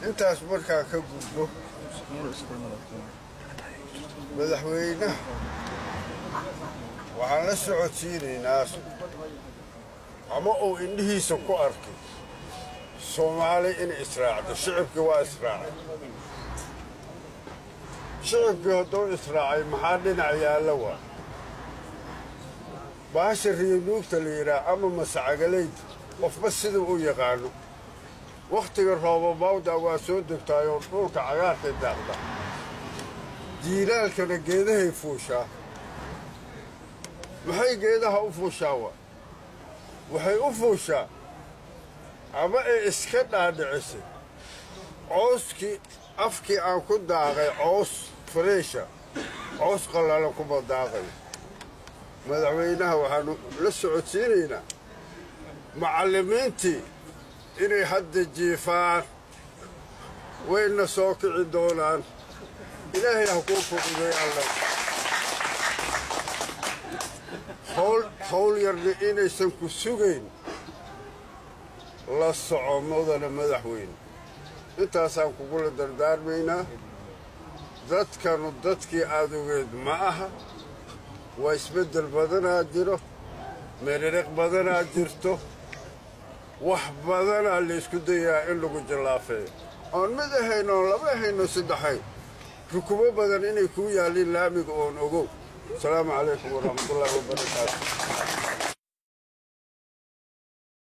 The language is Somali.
intaas markaa ka gudbo madaxweynaha waxaan la socodsiinaynaa ama uu indhihiisa ku arkay Soomaali in israacdo shicibkii waa israacay shicibkii hadduu israacay maxaa dhinac yaalla waa baasha riinuugta la yidhaah ama masacagalayda qofba siduu u yaqaano wakhtiga roobabawda waa soo degtaayoo dhulka cagaarkay daaqda jiilaalkana geedahay fuushaa maxay geedaha u fuushaa waa waxay u fuushaa ama ay iska dhaadhicisay cooskii afkii aan ku daaqay coos fareesha coos qallalan kuma daaqay madaxweynaha waxaanu la socodsiinaynaa macallimiintii inay hadda jiifaan wayna soo kici doonaan ilaahay ha kuu fududay alla hawl yarna inaysan ku sugayn la soco mudana madaxweyne intaasaan kugula dardaarmaynaa dadkanu dadkii aad ogeed ma aha waa isbeddel badanaa jiro meeririq badanaa jirto wax badanaa laysku dayaa in lagu jallaafeeyo oon mid ahayn oon laba ahayn oo saddexayn rukubo badan inay kuu yaalliin laamiga oon ogow asalaamu calaykum waraxmatullaahi wabarakaatu